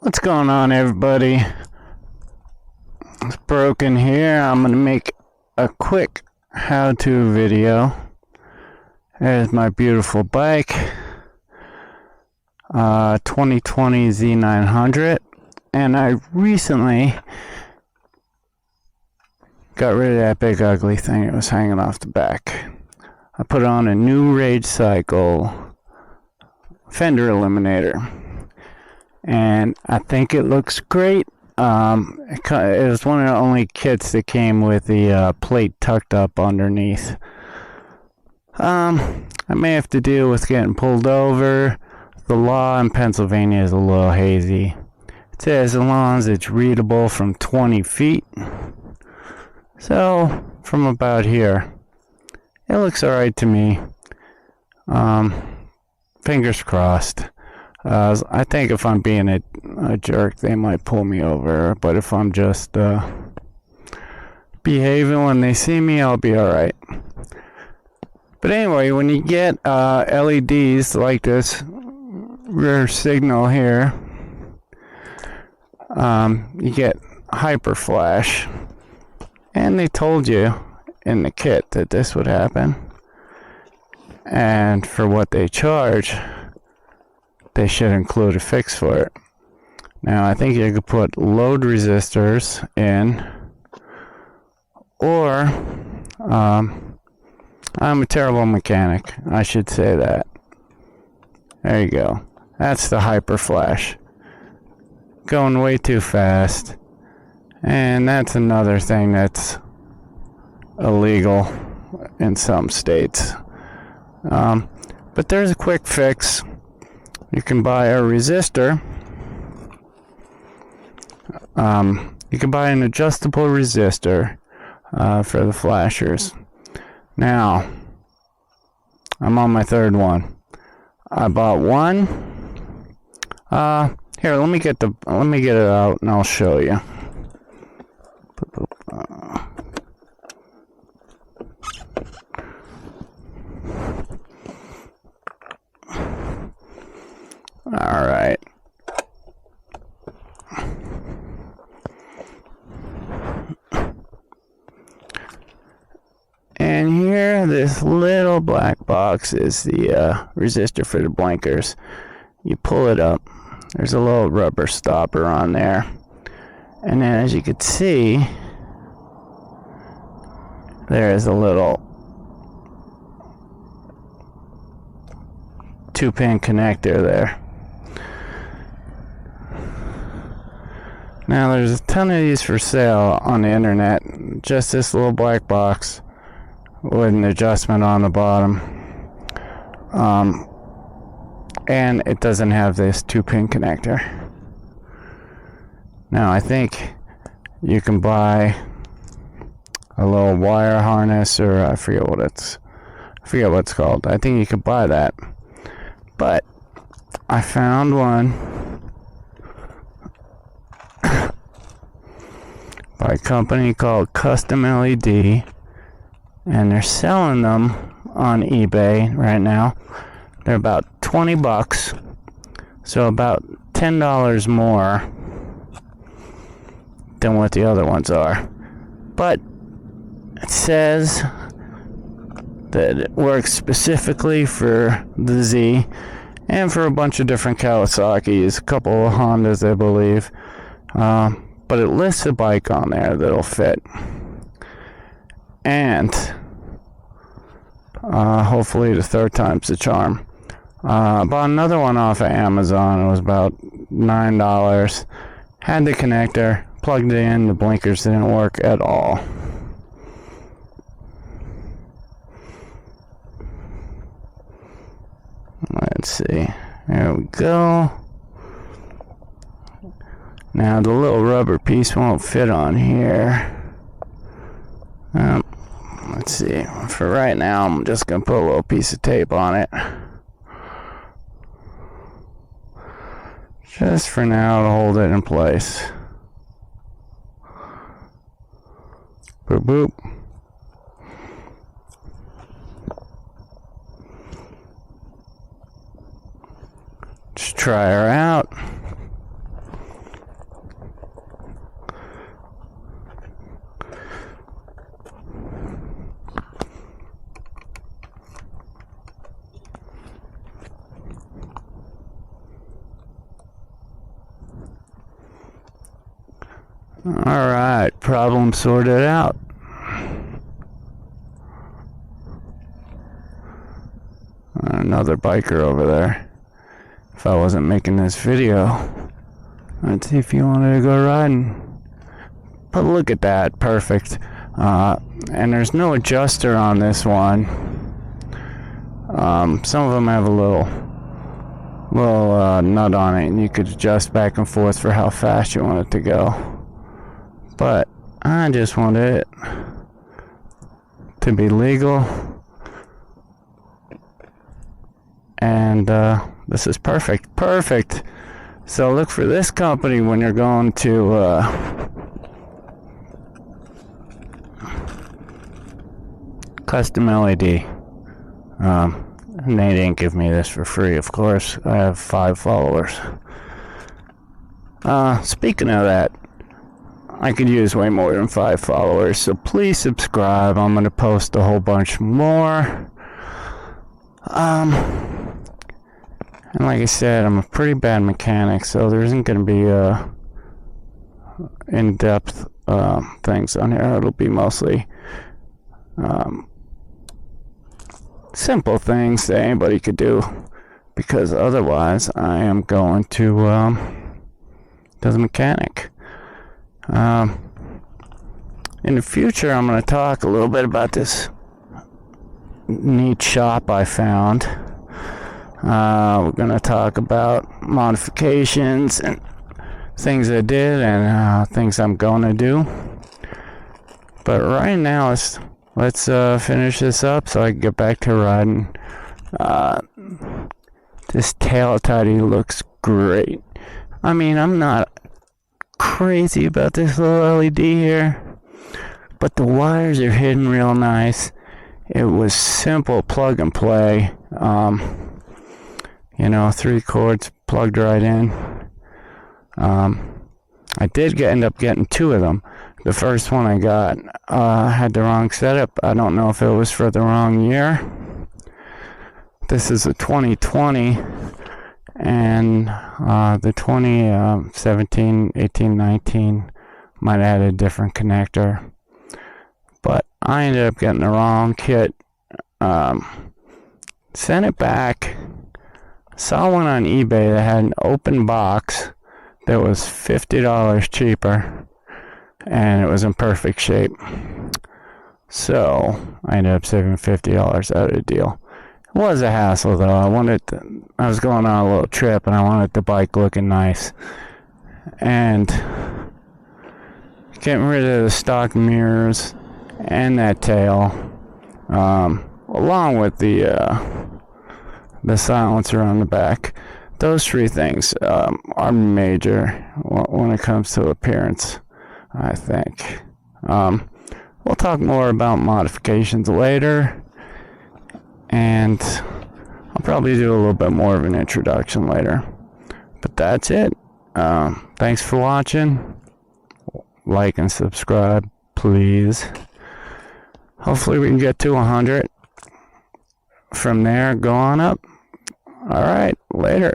What's going on, everybody? It's Broken here. I'm gonna make a quick how-to video. There's my beautiful bike, 2020 Z900, and I recently got rid of that big ugly thing that was hanging off the back. I put on a new Rage Cycle Fender eliminator, and I think it looks great. It was one of the only kits that came with the plate tucked up underneath. I may have to deal with getting pulled over. The law in Pennsylvania is a little hazy. It says as long as it's readable from 20 feet. So, from about here, it looks alright to me. Fingers crossed. I think if I'm being a jerk, they might pull me over. But if I'm just behaving when they see me, I'll be alright. But anyway, when you get LEDs like this rear signal here, you get hyper flash. And they told you in the kit that this would happen. And for what they charge, they should include a fix for it. Now, I think you could put load resistors in, or I'm a terrible mechanic. I should say that. There you go. That's the hyper flash. Going way too fast. And that's another thing that's illegal in some states. But there's a quick fix. You can buy a resistor. You can buy an adjustable resistor for the flashers. Now, I'm on my third one. I bought one. Here, let me get it out and I'll show you. All right. And here, this little black box is the resistor for the blinkers. You pull it up. There's a little rubber stopper on there. And then, as you can see, there is a little 2-pin connector there. Now, there's a ton of these for sale on the internet. Just this little black box with an adjustment on the bottom. And it doesn't have this 2-pin connector. Now, I think you can buy a little wire harness, or I forget what it's called. I think you can buy that. But I found one by a company called Custom LED, and they're selling them on eBay right now. They're about $20, so about $10 more than what the other ones are. But it says that it works specifically for the Z and for a bunch of different Kawasaki's, a couple of Hondas, I believe. But it lists a bike on there that'll fit. And hopefully the third time's the charm. Bought another one off of Amazon. It was about $9. Had the connector, plugged it in, the blinkers didn't work at all. Let's see. There we go. Now the little rubber piece won't fit on here. Let's see. For right now, I'm just going to put a little piece of tape on it. Just for now to hold it in place. Boop boop. Just try her out. Alright, problem sorted out. Another biker over there. If I wasn't making this video, I'd see if you wanted to go riding. But look at that, perfect. And there's no adjuster on this one. Some of them have a little nut on it, and you could adjust back and forth for how fast you want it to go. But I just want it to be legal, and this is perfect. So look for this company when you're going to custom LED. And they didn't give me this for free, of course. I have 5 followers. Speaking of that, I could use way more than 5 followers, so please subscribe. I'm going to post a whole bunch more. And like I said, I'm a pretty bad mechanic, so there isn't going to be in-depth things on here. It'll be mostly simple things that anybody could do, because otherwise I am going to the mechanic. In the future, I'm going to talk a little bit about this neat shop I found. We're going to talk about modifications and things I did and things I'm going to do. But right now, let's finish this up so I can get back to riding. This tail tidy looks great. I mean, I'm not crazy about this little LED here, but the wires are hidden real nice. It was simple plug and play. 3 cords plugged right in. I did end up getting 2 of them. The first one I got had the wrong setup. I don't know if it was for the wrong year. This is a 2020, and the 2017, 18, 19 might have had a different connector. But I ended up getting the wrong kit. Sent it back. Saw one on eBay that had an open box that was $50 cheaper, and it was in perfect shape. So I ended up saving $50 out of the deal. It was a hassle though. I was going on a little trip and I wanted the bike looking nice, and getting rid of the stock mirrors and that tail, along with the silencer on the back. Those 3 things are major when it comes to appearance, I think. We'll talk more about modifications later, and I'll probably do a little bit more of an introduction later. But that's it. Thanks for watching. Like and subscribe, please. Hopefully we can get to 100. From there, go on up. Alright, later.